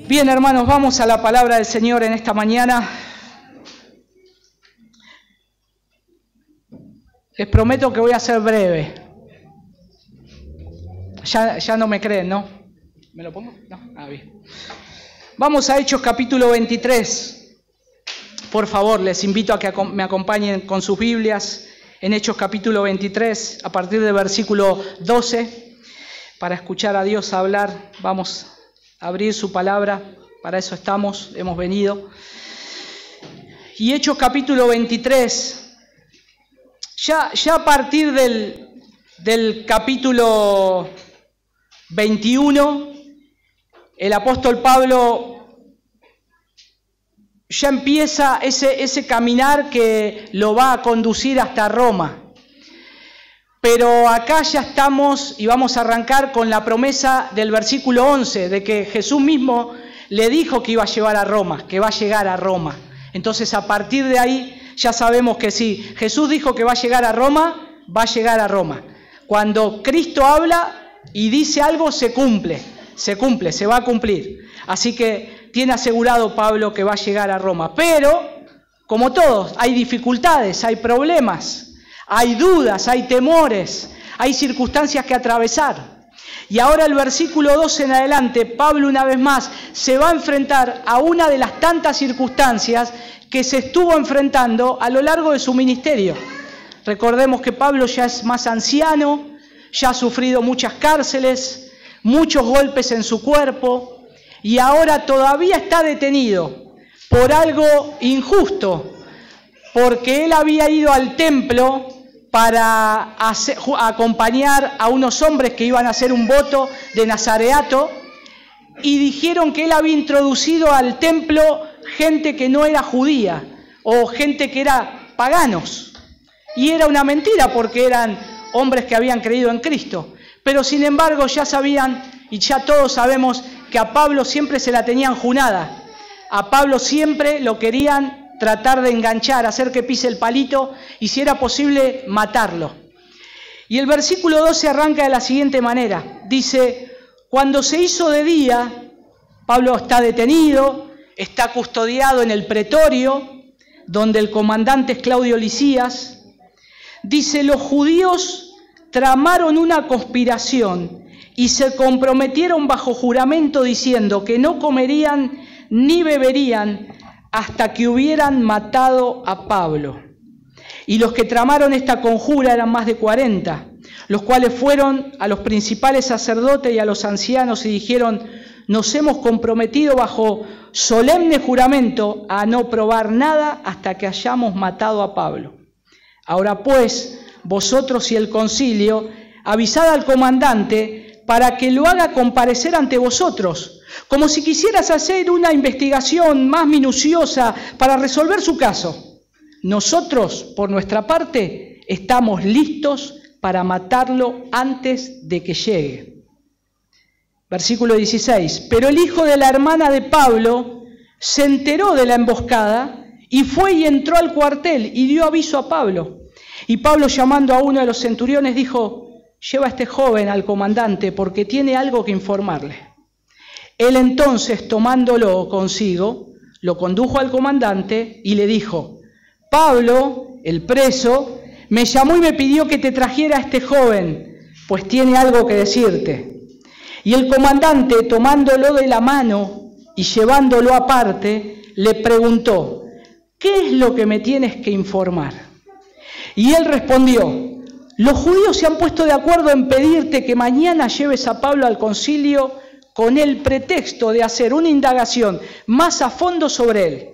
Bien, hermanos, vamos a la palabra del Señor en esta mañana. Les prometo que voy a ser breve. Ya no me creen, ¿no? ¿Me lo pongo? No. Bien. Vamos a Hechos capítulo 23. Por favor, les invito a que me acompañen con sus Biblias en Hechos capítulo 23, a partir del versículo 12, para escuchar a Dios hablar. Vamos a abrir su palabra, para eso hemos venido. Y Hechos capítulo 23, ya a partir del capítulo 21, el apóstol Pablo ya empieza ese caminar que lo va a conducir hasta Roma. Pero acá ya estamos y vamos a arrancar con la promesa del versículo 11, de que Jesús mismo le dijo que iba a llevar a Roma, que va a llegar a Roma. Entonces, a partir de ahí ya sabemos que si Jesús dijo que va a llegar a Roma, va a llegar a Roma. Cuando Cristo habla y dice algo, se cumple, se va a cumplir. Así que tiene asegurado Pablo que va a llegar a Roma. Pero, como todos, hay dificultades, hay problemas, hay dudas, hay temores, hay circunstancias que atravesar. Y ahora el versículo 12 en adelante, Pablo una vez más se va a enfrentar a una de las tantas circunstancias que se estuvo enfrentando a lo largo de su ministerio. Recordemos que Pablo ya es más anciano, ya ha sufrido muchas cárceles, muchos golpes en su cuerpo, y ahora todavía está detenido por algo injusto, porque él había ido al templo para acompañar a unos hombres que iban a hacer un voto de nazareato, y dijeron que él había introducido al templo gente que no era judía, o gente que era paganos. Y era una mentira, porque eran hombres que habían creído en Cristo. Pero sin embargo ya sabían, y ya todos sabemos, que a Pablo siempre se la tenían junada. A Pablo siempre lo querían tratar de enganchar, hacer que pise el palito y, si era posible, matarlo. Y el versículo 12 arranca de la siguiente manera. Dice: cuando se hizo de día, Pablo está detenido, está custodiado en el pretorio, donde el comandante es Claudio Lisias. Dice: los judíos tramaron una conspiración y se comprometieron bajo juramento diciendo que no comerían ni beberían hasta que hubieran matado a Pablo. Y los que tramaron esta conjura eran más de 40, los cuales fueron a los principales sacerdotes y a los ancianos y dijeron: nos hemos comprometido bajo solemne juramento a no probar nada hasta que hayamos matado a Pablo. Ahora pues, vosotros y el concilio, avisad al comandante para que lo haga comparecer ante vosotros, como si quisieras hacer una investigación más minuciosa para resolver su caso. Nosotros, por nuestra parte, estamos listos para matarlo antes de que llegue. Versículo 16. Pero el hijo de la hermana de Pablo se enteró de la emboscada y fue y entró al cuartel y dio aviso a Pablo. Y Pablo, llamando a uno de los centuriones, dijo: lleva a este joven al comandante, porque tiene algo que informarle. Él entonces, tomándolo consigo, lo condujo al comandante y le dijo: Pablo, el preso, me llamó y me pidió que te trajera a este joven, pues tiene algo que decirte. Y el comandante, tomándolo de la mano y llevándolo aparte, le preguntó: ¿qué es lo que me tienes que informar? Y él respondió: los judíos se han puesto de acuerdo en pedirte que mañana lleves a Pablo al concilio con el pretexto de hacer una indagación más a fondo sobre él.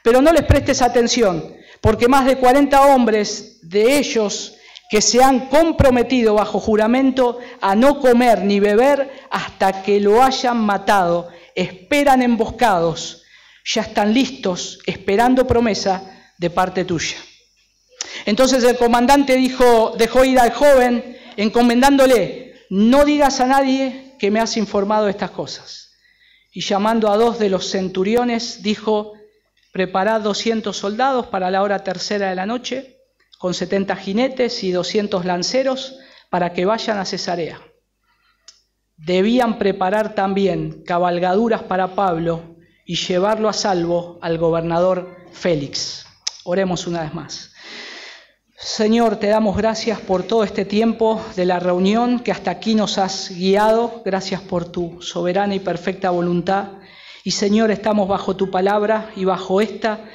Pero no les prestes atención, porque más de 40 hombres de ellos que se han comprometido bajo juramento a no comer ni beber hasta que lo hayan matado, esperan emboscados, ya están listos, esperando promesa de parte tuya. Entonces el comandante dejó ir al joven, encomendándole: no digas a nadie que me has informado de estas cosas. Y llamando a 2 de los centuriones, dijo: preparad 200 soldados para la hora tercera de la noche, con 70 jinetes y 200 lanceros, para que vayan a Cesarea. debían preparar también cabalgaduras para Pablo y llevarlo a salvo al gobernador Félix. Oremos una vez más. Señor, te damos gracias por todo este tiempo de la reunión que hasta aquí nos has guiado. Gracias por tu soberana y perfecta voluntad. Y Señor, estamos bajo tu palabra y bajo esta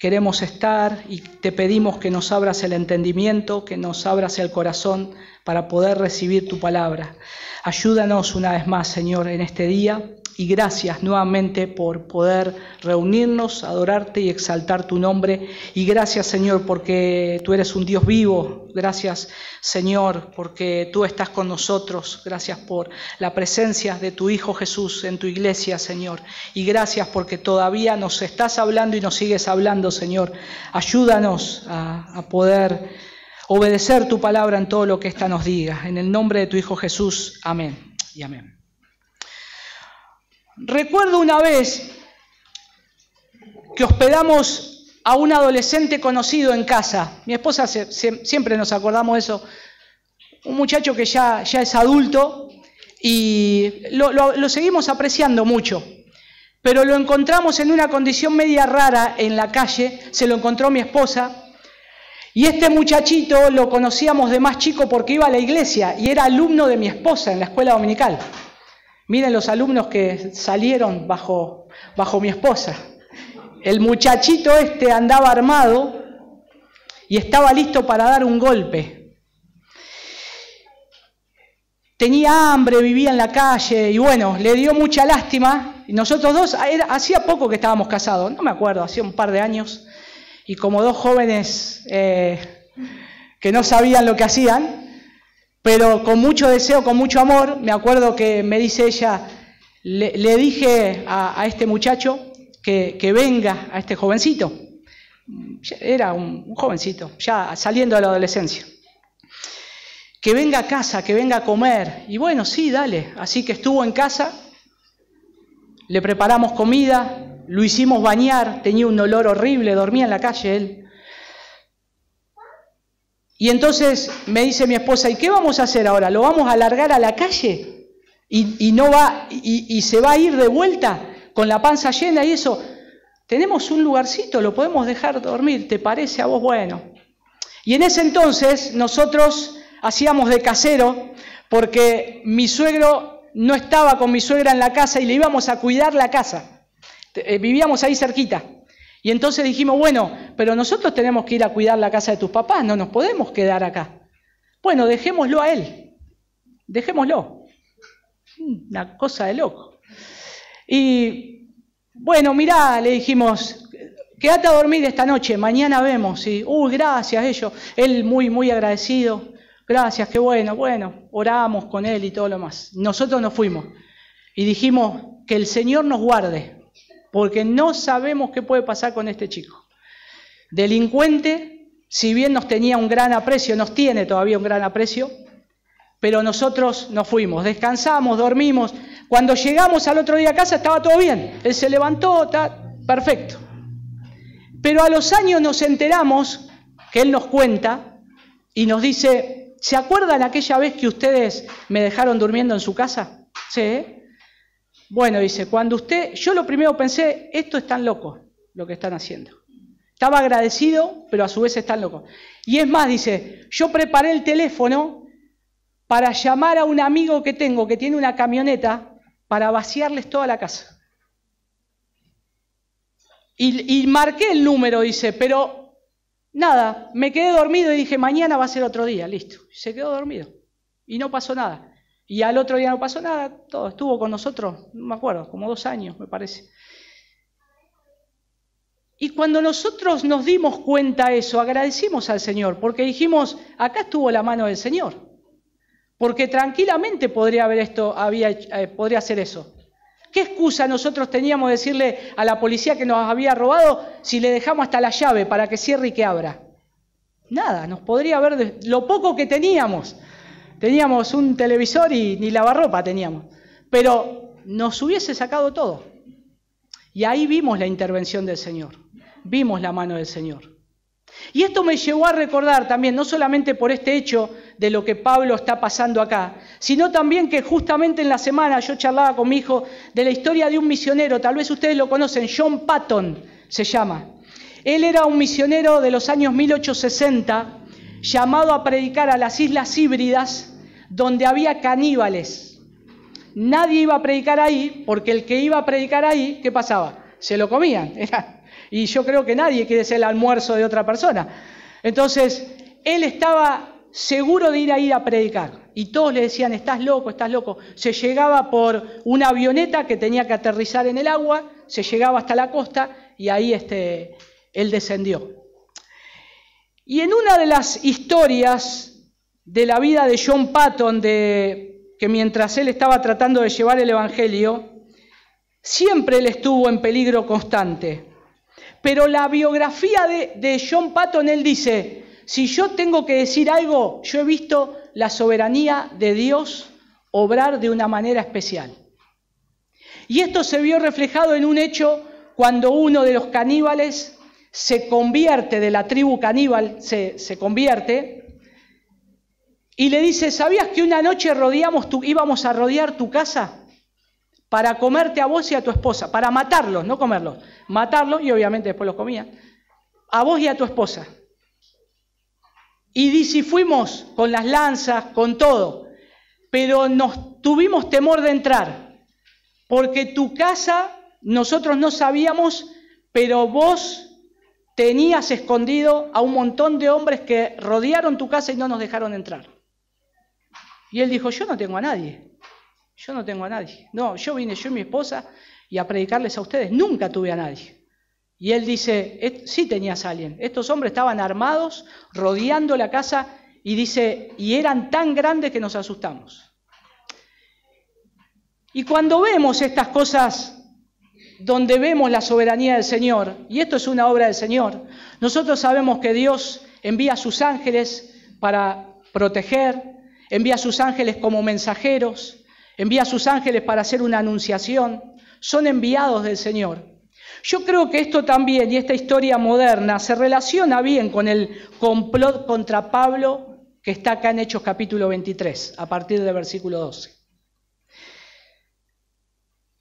queremos estar y te pedimos que nos abras el entendimiento, que nos abras el corazón para poder recibir tu palabra. Ayúdanos una vez más, Señor, en este día. Y gracias nuevamente por poder reunirnos, adorarte y exaltar tu nombre. Y gracias, Señor, porque tú eres un Dios vivo. Gracias, Señor, porque tú estás con nosotros. Gracias por la presencia de tu Hijo Jesús en tu iglesia, Señor. Y gracias porque todavía nos estás hablando y nos sigues hablando, Señor. Ayúdanos a poder obedecer tu palabra en todo lo que ésta nos diga. En el nombre de tu Hijo Jesús. Amén y amén. Recuerdo una vez que hospedamos a un adolescente conocido en casa. Mi esposa siempre nos acordamos de eso. Un muchacho que ya es adulto y lo seguimos apreciando mucho. Pero lo encontramos en una condición media rara en la calle. Se lo encontró mi esposa. Y este muchachito lo conocíamos de más chico porque iba a la iglesia y era alumno de mi esposa en la escuela dominical. Miren los alumnos que salieron bajo mi esposa. El muchachito este andaba armado y estaba listo para dar un golpe. Tenía hambre, vivía en la calle y bueno, le dio mucha lástima. Y nosotros dos, hacía poco que estábamos casados, no me acuerdo, hacía un par de años. Y como dos jóvenes que no sabían lo que hacían, pero con mucho deseo, con mucho amor, me acuerdo que me dice ella, le dije a este muchacho que venga, a este jovencito, era un jovencito, ya saliendo de la adolescencia, que venga a casa, que venga a comer. Y bueno, sí, dale. Así que estuvo en casa, le preparamos comida, lo hicimos bañar, tenía un olor horrible, dormía en la calle él. Y entonces me dice mi esposa, ¿y qué vamos a hacer ahora? ¿Lo vamos a largar a la calle? ¿Y se va a ir de vuelta con la panza llena y eso? Tenemos un lugarcito, lo podemos dejar dormir, ¿te parece a vos? Bueno. Y en ese entonces nosotros hacíamos de casero porque mi suegro no estaba con mi suegra en la casa y le íbamos a cuidar la casa. Vivíamos ahí cerquita. Y entonces dijimos, bueno, pero nosotros tenemos que ir a cuidar la casa de tus papás, no nos podemos quedar acá. Bueno, dejémoslo a él, dejémoslo. Una cosa de loco. Y bueno, mirá, le dijimos, quédate a dormir esta noche, mañana vemos. Y, gracias, él muy, muy agradecido. Gracias, qué bueno, oramos con él y todo lo más. Nosotros nos fuimos y dijimos que el Señor nos guarde. Porque no sabemos qué puede pasar con este chico. Delincuente, si bien nos tenía un gran aprecio, nos tiene todavía un gran aprecio, pero nosotros nos fuimos, descansamos, dormimos. Cuando llegamos al otro día a casa estaba todo bien. Él se levantó, perfecto. Pero a los años nos enteramos que él nos cuenta y nos dice, ¿se acuerdan aquella vez que ustedes me dejaron durmiendo en su casa? Sí. Bueno, dice, yo lo primero pensé, esto es tan loco lo que están haciendo. Estaba agradecido, pero a su vez están locos. Y es más, dice, yo preparé el teléfono para llamar a un amigo que tengo que tiene una camioneta para vaciarles toda la casa. Y marqué el número, dice, pero nada, me quedé dormido y dije, mañana va a ser otro día, listo. Y se quedó dormido y no pasó nada. Y al otro día no pasó nada, todo estuvo con nosotros, no me acuerdo, como 2 años me parece. Y cuando nosotros nos dimos cuenta de eso, agradecimos al Señor, porque dijimos, acá estuvo la mano del Señor. Porque tranquilamente podría hacer eso. ¿Qué excusa nosotros teníamos de decirle a la policía que nos había robado si le dejamos hasta la llave para que cierre y que abra? Nada, nos podría haber... Lo poco que teníamos un televisor y ni lavarropa teníamos, pero nos hubiese sacado todo. Y ahí vimos la intervención del Señor, vimos la mano del Señor. Y esto me llevó a recordar también, no solamente por este hecho de lo que Pablo está pasando acá, sino también que justamente en la semana yo charlaba con mi hijo de la historia de un misionero, tal vez ustedes lo conocen, John Patton se llama. Él era un misionero de los años 1860, llamado a predicar a las Islas Híbridas, donde había caníbales. Nadie iba a predicar ahí, porque el que iba a predicar ahí, ¿qué pasaba? Se lo comían. Y yo creo que nadie quiere ser el almuerzo de otra persona. Entonces, él estaba seguro de ir ahí a predicar. Y todos le decían, estás loco, estás loco. Se llegaba por una avioneta que tenía que aterrizar en el agua, se llegaba hasta la costa y ahí él descendió. Y en una de las historias de la vida de John Patton, que mientras él estaba tratando de llevar el Evangelio, siempre él estuvo en peligro constante. Pero la biografía de John Patton, él dice, si yo tengo que decir algo, yo he visto la soberanía de Dios obrar de una manera especial. Y esto se vio reflejado en un hecho cuando uno de los caníbales se convierte, de la tribu caníbal, se convierte, y le dice, ¿sabías que una noche íbamos a rodear tu casa para comerte a vos y a tu esposa? Para matarlos, no comerlos, matarlos, y obviamente después los comían, a vos y a tu esposa. Y dice, y fuimos con las lanzas, con todo, pero tuvimos temor de entrar, porque tu casa nosotros no sabíamos, pero vos tenías escondido a un montón de hombres que rodearon tu casa y no nos dejaron entrar. Y él dijo, yo no tengo a nadie. Yo no tengo a nadie. No, yo vine yo y mi esposa y a predicarles a ustedes. Nunca tuve a nadie. Y él dice, sí tenías a alguien. Estos hombres estaban armados, rodeando la casa, y dice, y eran tan grandes que nos asustamos. Y cuando vemos estas cosas, donde vemos la soberanía del Señor, y esto es una obra del Señor, nosotros sabemos que Dios envía a sus ángeles para proteger, envía a sus ángeles como mensajeros, envía a sus ángeles para hacer una anunciación, son enviados del Señor. Yo creo que esto también, y esta historia moderna, se relaciona bien con el complot contra Pablo que está acá en Hechos capítulo 23, a partir del versículo 12.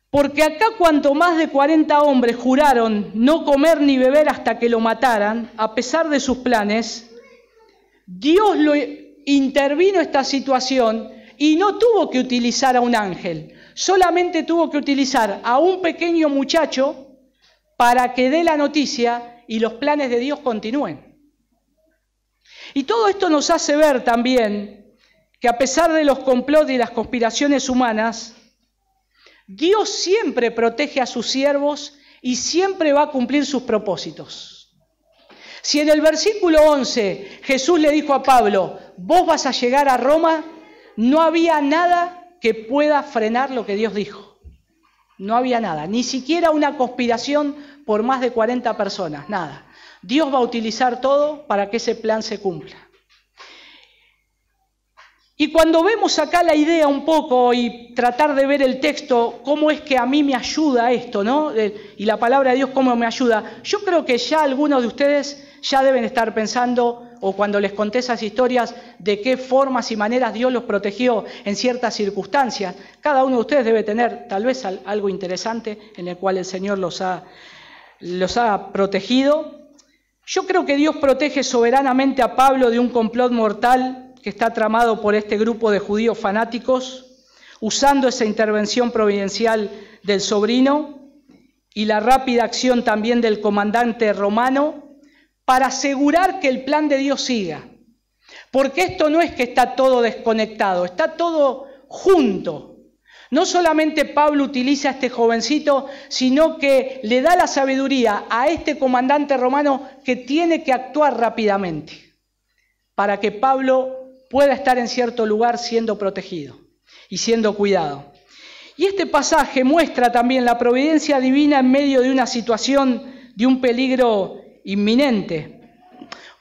Porque acá cuanto más de 40 hombres juraron no comer ni beber hasta que lo mataran, a pesar de sus planes, Dios intervino esta situación y no tuvo que utilizar a un ángel, solamente tuvo que utilizar a un pequeño muchacho para que dé la noticia y los planes de Dios continúen. Y todo esto nos hace ver también que a pesar de los complots y las conspiraciones humanas, Dios siempre protege a sus siervos y siempre va a cumplir sus propósitos. Si en el versículo 11 Jesús le dijo a Pablo, vos vas a llegar a Roma, no había nada que pueda frenar lo que Dios dijo. No había nada, ni siquiera una conspiración por más de 40 personas, nada. Dios va a utilizar todo para que ese plan se cumpla. Y cuando vemos acá la idea un poco y tratar de ver el texto, cómo es que a mí me ayuda esto, ¿no? Y la palabra de Dios cómo me ayuda, yo creo que ya algunos de ustedes ya deben estar pensando, o cuando les conté esas historias, de qué formas y maneras Dios los protegió en ciertas circunstancias. Cada uno de ustedes debe tener tal vez algo interesante en el cual el Señor los ha protegido. Yo creo que Dios protege soberanamente a Pablo de un complot mortal que está tramado por este grupo de judíos fanáticos, usando esa intervención providencial del sobrino y la rápida acción también del comandante romano para asegurar que el plan de Dios siga. Porque esto no es que está todo desconectado, está todo junto. No solamente Pablo utiliza a este jovencito, sino que le da la sabiduría a este comandante romano que tiene que actuar rápidamente para que Pablo pueda estar en cierto lugar siendo protegido y siendo cuidado. Y este pasaje muestra también la providencia divina en medio de una situación de un peligro inminente.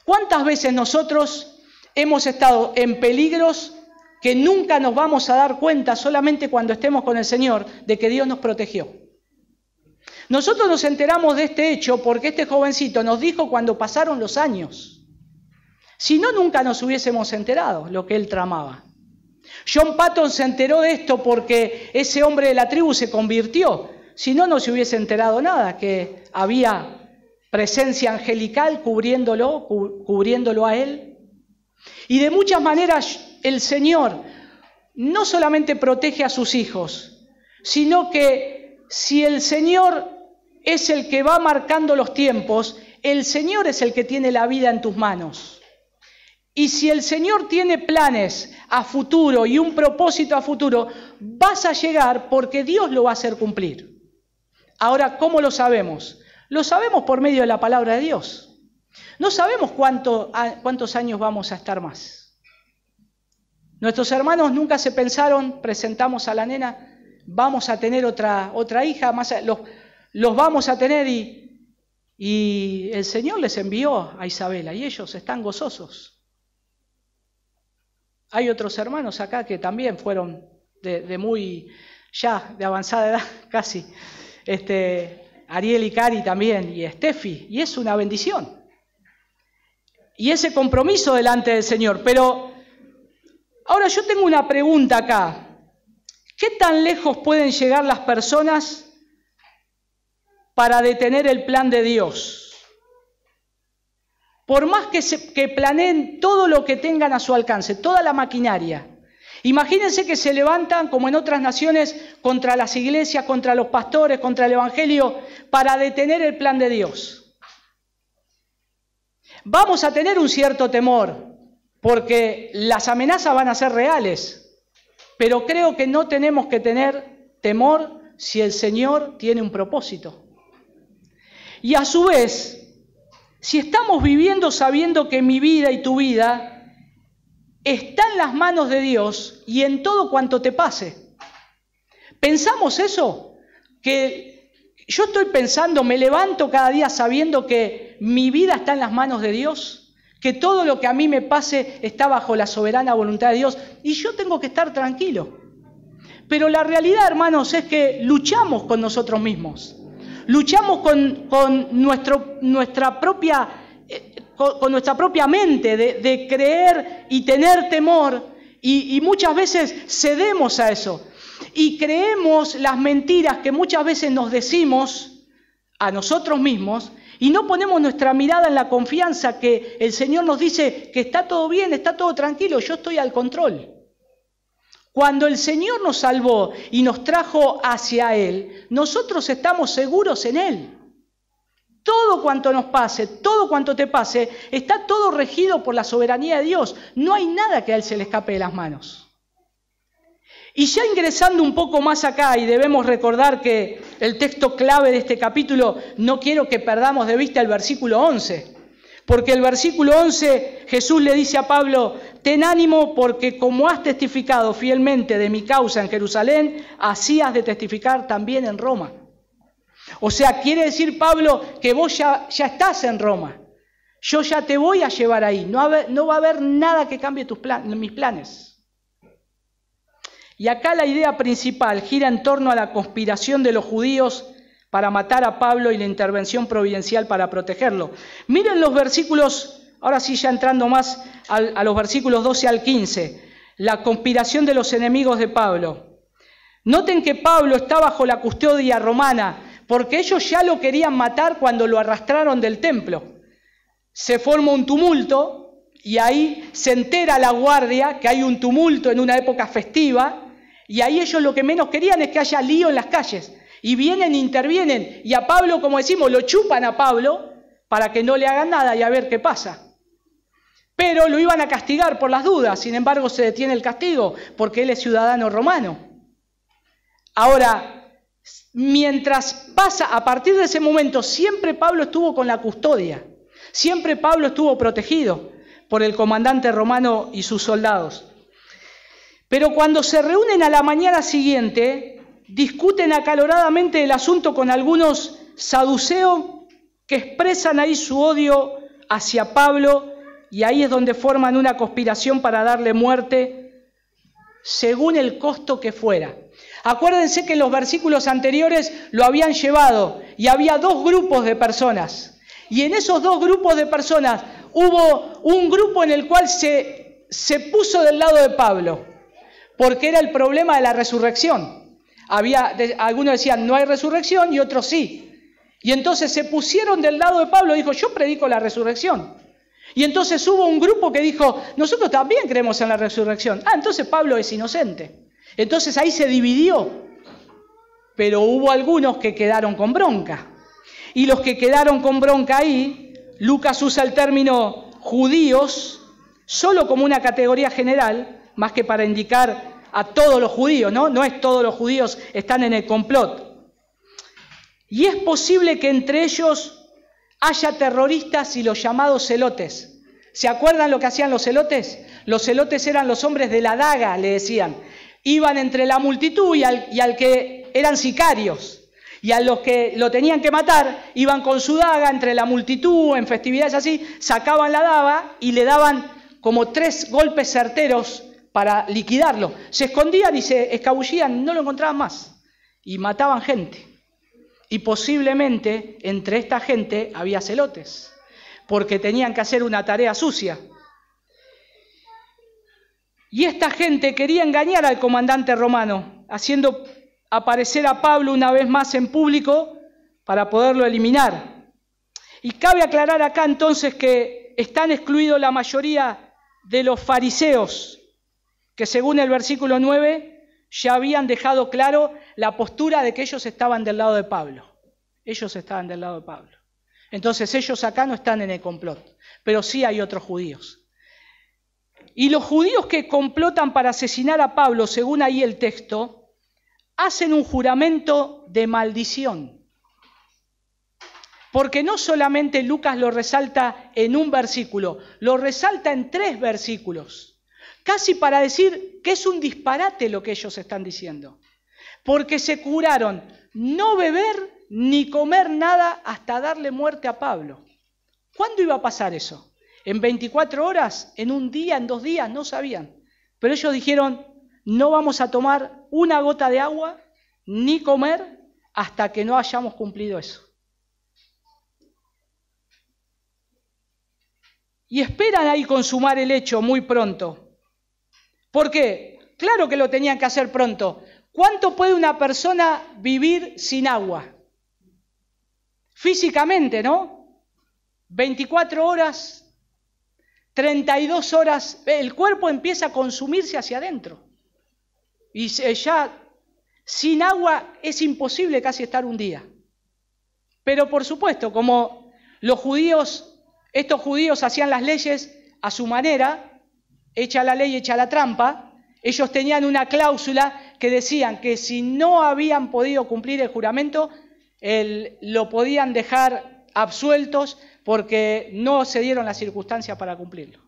¿Cuántas veces nosotros hemos estado en peligros que nunca nos vamos a dar cuenta solamente cuando estemos con el Señor de que Dios nos protegió? Nosotros nos enteramos de este hecho porque este jovencito nos dijo cuando pasaron los años. Si no, nunca nos hubiésemos enterado lo que él tramaba. John Patton se enteró de esto porque ese hombre de la tribu se convirtió. Si no, no se hubiese enterado nada, que había presencia angelical cubriéndolo a él. Y de muchas maneras el Señor no solamente protege a sus hijos, sino que si el Señor es el que va marcando los tiempos, el Señor es el que tiene la vida en tus manos. Y si el Señor tiene planes a futuro y un propósito a futuro, vas a llegar porque Dios lo va a hacer cumplir. Ahora, ¿cómo lo sabemos? Lo sabemos por medio de la palabra de Dios. No sabemos cuántos años vamos a estar más. Nuestros hermanos nunca se pensaron, presentamos a la nena, vamos a tener otra hija, los vamos a tener y el Señor les envió a Isabela y ellos están gozosos. Hay otros hermanos acá que también fueron de avanzada edad casi. Ariel y Cari también, y Estefi, y es una bendición. Y ese compromiso delante del Señor. Pero ahora yo tengo una pregunta acá. ¿Qué tan lejos pueden llegar las personas para detener el plan de Dios? Por más que planeen todo lo que tengan a su alcance, toda la maquinaria. Imagínense que se levantan, como en otras naciones, contra las iglesias, contra los pastores, contra el evangelio, para detener el plan de Dios. Vamos a tener un cierto temor, porque las amenazas van a ser reales, pero creo que no tenemos que tener temor si el Señor tiene un propósito. Y a su vez, si estamos viviendo sabiendo que mi vida y tu vida está en las manos de Dios y en todo cuanto te pase. ¿Pensamos eso? Que yo estoy pensando, me levanto cada día sabiendo que mi vida está en las manos de Dios, que todo lo que a mí me pase está bajo la soberana voluntad de Dios y yo tengo que estar tranquilo. Pero la realidad, hermanos, es que luchamos con nosotros mismos. Luchamos con nuestra propia mente de creer y tener temor y muchas veces cedemos a eso y creemos las mentiras que muchas veces nos decimos a nosotros mismos y no ponemos nuestra mirada en la confianza que el Señor nos dice que está todo bien, está todo tranquilo, yo estoy al control. Cuando el Señor nos salvó y nos trajo hacia Él, nosotros estamos seguros en Él. Todo cuanto nos pase, todo cuanto te pase, está todo regido por la soberanía de Dios. No hay nada que a Él se le escape de las manos. Y ya ingresando un poco más acá, y debemos recordar que el texto clave de este capítulo, no quiero que perdamos de vista el versículo 11. Porque el versículo 11, Jesús le dice a Pablo, ten ánimo porque como has testificado fielmente de mi causa en Jerusalén, así has de testificar también en Roma. O sea, quiere decir Pablo que vos ya estás en Roma. Yo ya te voy a llevar ahí. No va a haber nada que cambie mis planes. Y acá la idea principal gira en torno a la conspiración de los judíos para matar a Pablo y la intervención providencial para protegerlo. Miren los versículos, ahora sí ya entrando más a los versículos 12 al 15, la conspiración de los enemigos de Pablo. Noten que Pablo está bajo la custodia romana, porque ellos ya lo querían matar cuando lo arrastraron del templo. Se forma un tumulto y ahí se entera la guardia que hay un tumulto en una época festiva y ahí ellos lo que menos querían es que haya lío en las calles. Y vienen, intervienen, y a Pablo, como decimos, lo chupan a Pablo para que no le hagan nada y a ver qué pasa. Pero lo iban a castigar por las dudas, sin embargo se detiene el castigo, porque él es ciudadano romano. Ahora, mientras pasa, a partir de ese momento, siempre Pablo estuvo con la custodia, siempre Pablo estuvo protegido por el comandante romano y sus soldados. Pero cuando se reúnen a la mañana siguiente, discuten acaloradamente el asunto con algunos saduceos que expresan ahí su odio hacia Pablo y ahí es donde forman una conspiración para darle muerte según el costo que fuera. Acuérdense que en los versículos anteriores lo habían llevado y había dos grupos de personas. Y en esos dos grupos de personas hubo un grupo en el cual se puso del lado de Pablo, porque era el problema de la resurrección. Algunos decían no hay resurrección y otros sí. Y entonces se pusieron del lado de Pablo y dijo, yo predico la resurrección. Y entonces hubo un grupo que dijo, nosotros también creemos en la resurrección. Entonces Pablo es inocente. Entonces ahí se dividió. Pero hubo algunos que quedaron con bronca. Y los que quedaron con bronca ahí, Lucas usa el término judíos solo como una categoría general, más que para indicar a todos los judíos, ¿no? No es todos los judíos están en el complot. Y es posible que entre ellos haya terroristas y los llamados celotes. ¿Se acuerdan lo que hacían los celotes? Los celotes eran los hombres de la daga, le decían. Iban entre la multitud y al que eran sicarios. Y a los que lo tenían que matar, iban con su daga entre la multitud, en festividades así, sacaban la daga y le daban como 3 golpes certeros para liquidarlo. Se escondían y se escabullían, no lo encontraban más. Y mataban gente. Y posiblemente entre esta gente había celotes, porque tenían que hacer una tarea sucia. Y esta gente quería engañar al comandante romano, haciendo aparecer a Pablo una vez más en público para poderlo eliminar. Y cabe aclarar acá entonces que están excluidos la mayoría de los fariseos, que según el versículo 9 ya habían dejado claro la postura de que ellos estaban del lado de Pablo. Ellos estaban del lado de Pablo. Entonces ellos acá no están en el complot, pero sí hay otros judíos. Y los judíos que complotan para asesinar a Pablo, según ahí el texto, hacen un juramento de maldición. Porque no solamente Lucas lo resalta en un versículo, lo resalta en 3 versículos. Casi para decir que es un disparate lo que ellos están diciendo. Porque se juraron no beber ni comer nada hasta darle muerte a Pablo. ¿Cuándo iba a pasar eso? ¿En 24 horas? ¿En un día? ¿En 2 días? No sabían. Pero ellos dijeron, no vamos a tomar una gota de agua ni comer hasta que no hayamos cumplido eso. Y esperan ahí consumar el hecho muy pronto. ¿Por qué? Claro que lo tenían que hacer pronto. ¿Cuánto puede una persona vivir sin agua? Físicamente, ¿no? 24 horas, 32 horas, el cuerpo empieza a consumirse hacia adentro. Y ya sin agua es imposible casi estar un día. Pero por supuesto, como estos judíos hacían las leyes a su manera, hecha la ley, hecha la trampa, ellos tenían una cláusula que decían que si no habían podido cumplir el juramento, lo podían dejar absueltos porque no se dieron las circunstancias para cumplirlo.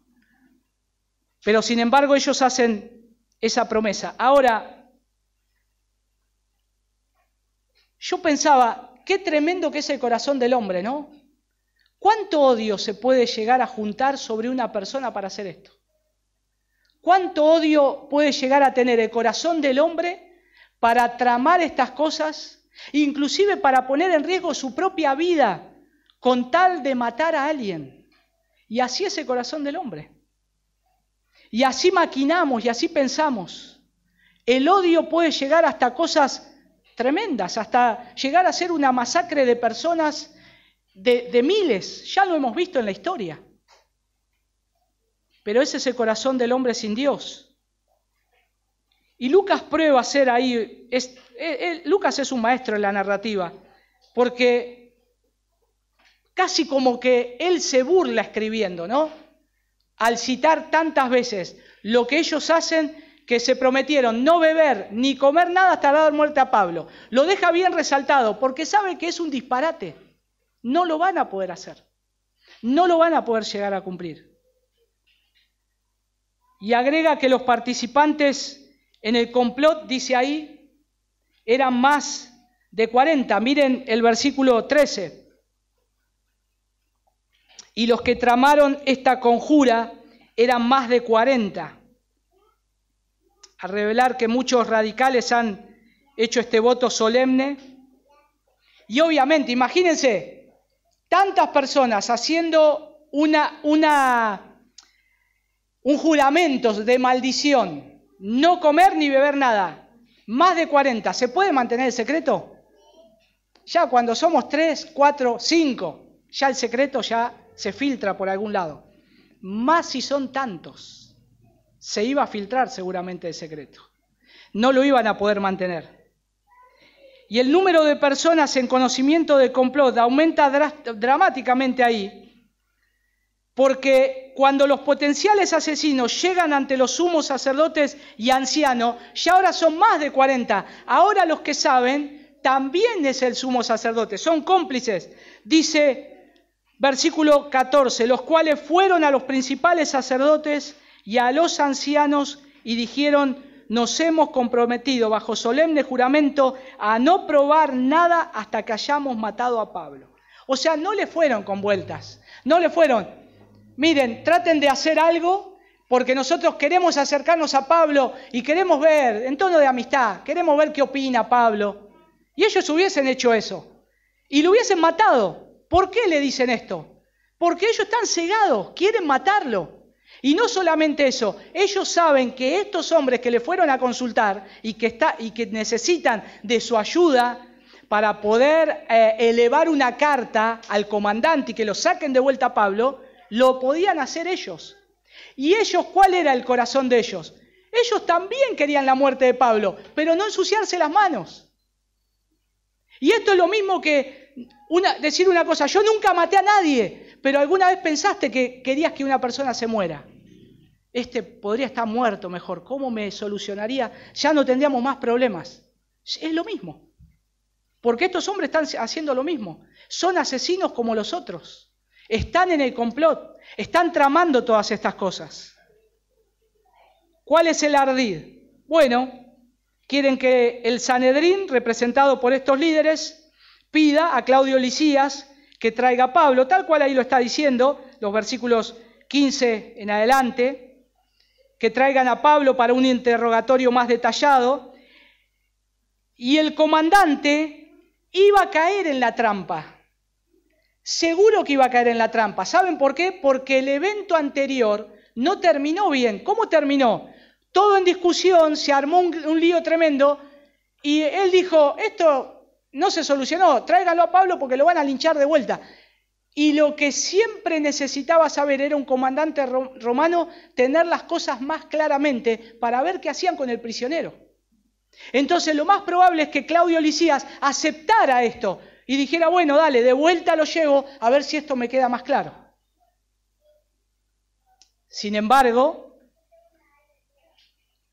Pero sin embargo ellos hacen esa promesa. Ahora, yo pensaba, qué tremendo que es el corazón del hombre, ¿no? ¿Cuánto odio se puede llegar a juntar sobre una persona para hacer esto? ¿Cuánto odio puede llegar a tener el corazón del hombre para tramar estas cosas, inclusive para poner en riesgo su propia vida con tal de matar a alguien? Y así es el corazón del hombre. Y así maquinamos y así pensamos. El odio puede llegar hasta cosas tremendas, hasta llegar a ser una masacre de personas de miles. Ya lo hemos visto en la historia. Pero ese es el corazón del hombre sin Dios. Y Lucas prueba a ser ahí, Lucas es un maestro en la narrativa, porque casi como que él se burla escribiendo, ¿no? Al citar tantas veces lo que ellos hacen, que se prometieron no beber ni comer nada hasta dar muerte a Pablo. Lo deja bien resaltado, porque sabe que es un disparate. No lo van a poder hacer. No lo van a poder llegar a cumplir. Y agrega que los participantes en el complot, dice ahí, eran más de 40. Miren el versículo 13. Y los que tramaron esta conjura eran más de 40. A revelar que muchos radicales han hecho este voto solemne. Y obviamente, imagínense, tantas personas haciendo un juramento de maldición, no comer ni beber nada, más de 40, ¿se puede mantener el secreto? Ya cuando somos 3, 4, 5, ya el secreto ya se filtra por algún lado. Más si son tantos, se iba a filtrar seguramente el secreto. No lo iban a poder mantener. Y el número de personas en conocimiento del complot aumenta dramáticamente ahí, porque cuando los potenciales asesinos llegan ante los sumos sacerdotes y ancianos, ya ahora son más de 40. Ahora los que saben también es el sumo sacerdote, son cómplices. Dice versículo 14, los cuales fueron a los principales sacerdotes y a los ancianos y dijeron: nos hemos comprometido bajo solemne juramento a no probar nada hasta que hayamos matado a Pablo. O sea, no le fueron con vueltas, no le fueron: miren, traten de hacer algo porque nosotros queremos acercarnos a Pablo y queremos ver, en tono de amistad, queremos ver qué opina Pablo. Y ellos hubiesen hecho eso y lo hubiesen matado. ¿Por qué le dicen esto? Porque ellos están cegados, quieren matarlo. Y no solamente eso, ellos saben que estos hombres que le fueron a consultar y que necesitan de su ayuda para poder elevar una carta al comandante y que lo saquen de vuelta a Pablo, lo podían hacer ellos. ¿Y ellos cuál era el corazón de ellos? Ellos también querían la muerte de Pablo, pero no ensuciarse las manos. Y esto es lo mismo que decir una cosa: yo nunca maté a nadie, pero alguna vez pensaste que querías que una persona se muera. Este podría estar muerto mejor, ¿cómo me solucionaría? Ya no tendríamos más problemas. Es lo mismo, porque estos hombres están haciendo lo mismo. Son asesinos como los otros, están en el complot, están tramando todas estas cosas. ¿Cuál es el ardid? Bueno, quieren que el Sanedrín, representado por estos líderes, pida a Claudio Lisias que traiga a Pablo, tal cual ahí lo está diciendo, los versículos 15 en adelante, que traigan a Pablo para un interrogatorio más detallado. Y el comandante iba a caer en la trampa. Seguro que iba a caer en la trampa. ¿Saben por qué? Porque el evento anterior no terminó bien. ¿Cómo terminó? Todo en discusión, se armó un lío tremendo y él dijo: esto no se solucionó, tráiganlo a Pablo porque lo van a linchar de vuelta. Y lo que siempre necesitaba saber era un comandante romano, tener las cosas más claramente para ver qué hacían con el prisionero. Entonces lo más probable es que Claudio Lisias aceptara esto y dijera: bueno, dale, de vuelta lo llevo a ver si esto me queda más claro. Sin embargo,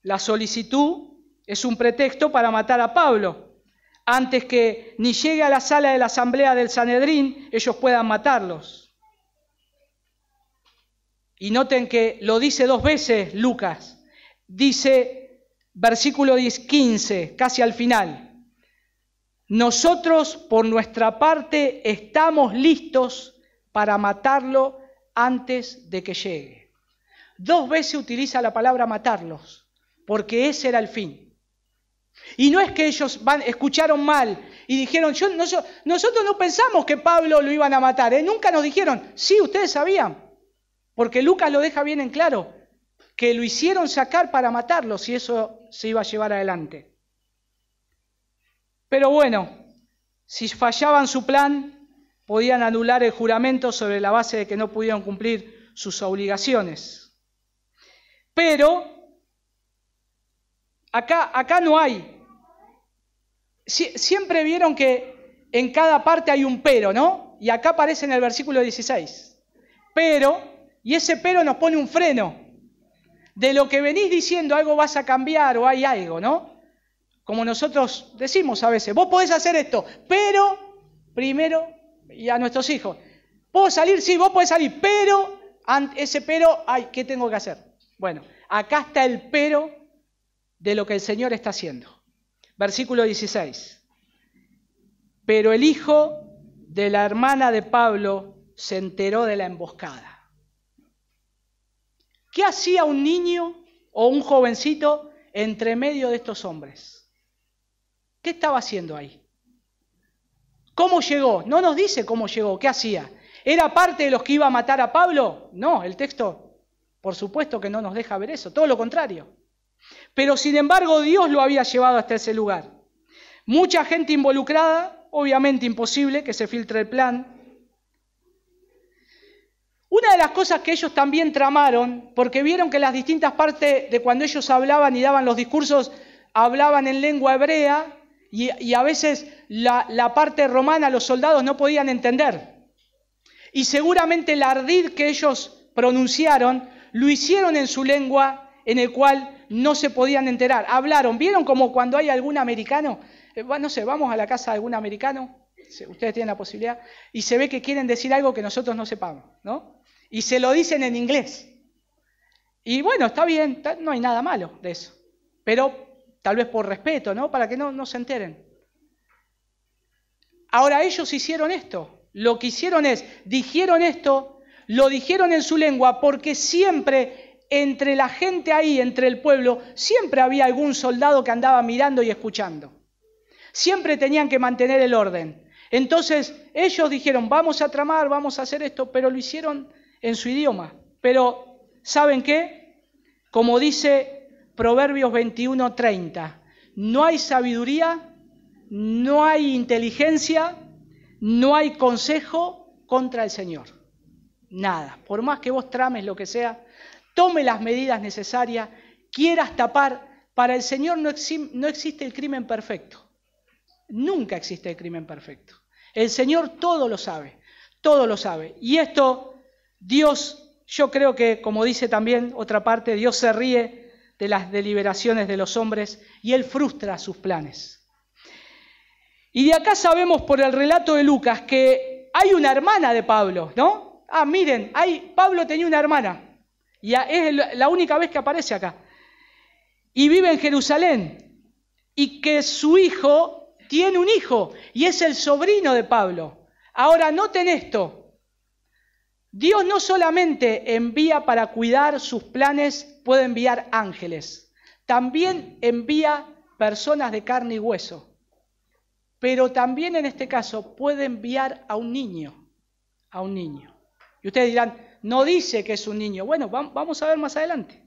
la solicitud es un pretexto para matar a Pablo. Antes que ni llegue a la sala de la asamblea del Sanedrín, ellos puedan matarlos. Y noten que lo dice 2 veces Lucas. Dice, versículo 15, casi al final: nosotros por nuestra parte estamos listos para matarlo antes de que llegue. 2 veces utiliza la palabra matarlos, porque ese era el fin. Y no es que ellos escucharon mal y dijeron: nosotros no pensamos que Pablo lo iban a matar, nunca nos dijeron. Sí, ustedes sabían, porque Lucas lo deja bien en claro, que lo hicieron sacar para matarlo si eso se iba a llevar adelante. Pero bueno, si fallaban su plan, podían anular el juramento sobre la base de que no pudieron cumplir sus obligaciones. Pero acá no hay. Siempre vieron que en cada parte hay un pero, ¿no? Y acá aparece en el versículo 16. Pero, y ese pero nos pone un freno. De lo que venís diciendo algo vas a cambiar o hay algo, ¿no? Como nosotros decimos a veces: vos podés hacer esto, pero primero, y a nuestros hijos: ¿puedo salir? Sí, vos podés salir, pero ese pero, ay, ¿qué tengo que hacer? Bueno, acá está el pero de lo que el Señor está haciendo. Versículo 16. Pero el hijo de la hermana de Pablo se enteró de la emboscada. ¿Qué hacía un niño o un jovencito entre medio de estos hombres? ¿Qué estaba haciendo ahí? ¿Cómo llegó? No nos dice cómo llegó, ¿qué hacía? ¿Era parte de los que iba a matar a Pablo? No, el texto, por supuesto que no nos deja ver eso, todo lo contrario. Pero sin embargo, Dios lo había llevado hasta ese lugar. Mucha gente involucrada, obviamente imposible que se filtre el plan. Una de las cosas que ellos también tramaron, porque vieron que las distintas partes de cuando ellos hablaban y daban los discursos, hablaban en lengua hebrea, y a veces la parte romana los soldados no podían entender. Y seguramente el ardid que ellos pronunciaron, lo hicieron en su lengua en el cual no se podían enterar. Hablaron, ¿vieron como cuando hay algún americano? No sé, vamos a la casa de algún americano, ustedes tienen la posibilidad, y se ve que quieren decir algo que nosotros no sepamos, ¿no? Y se lo dicen en inglés. Y bueno, está bien, no hay nada malo de eso. Pero tal vez por respeto, ¿no? Para que no se enteren. Ahora ellos hicieron esto. Lo que hicieron es, dijeron esto, lo dijeron en su lengua, porque siempre entre la gente ahí, entre el pueblo, siempre había algún soldado que andaba mirando y escuchando. Siempre tenían que mantener el orden. Entonces ellos dijeron, vamos a tramar, vamos a hacer esto, pero lo hicieron en su idioma. Pero, ¿saben qué? Como dice Proverbios 21:30, no hay sabiduría, no hay inteligencia, no hay consejo contra el Señor. Nada. Por más que vos trames lo que sea, tome las medidas necesarias, quieras tapar, para el Señor no existe el crimen perfecto. Nunca existe el crimen perfecto. El Señor todo lo sabe, todo lo sabe. Y esto, Dios, yo creo que, como dice también otra parte, Dios se ríe de las deliberaciones de los hombres y Él frustra sus planes. Y de acá sabemos por el relato de Lucas que hay una hermana de Pablo, ¿no? Ah, miren, Pablo tenía una hermana y es la única vez que aparece acá. Y vive en Jerusalén y que su hijo tiene un hijo y es el sobrino de Pablo. Ahora noten esto, Dios no solamente envía para cuidar sus planes, puede enviar ángeles, también envía personas de carne y hueso. Pero también en este caso puede enviar a un niño, Y ustedes dirán, no dice que es un niño. Bueno, vamos a ver más adelante.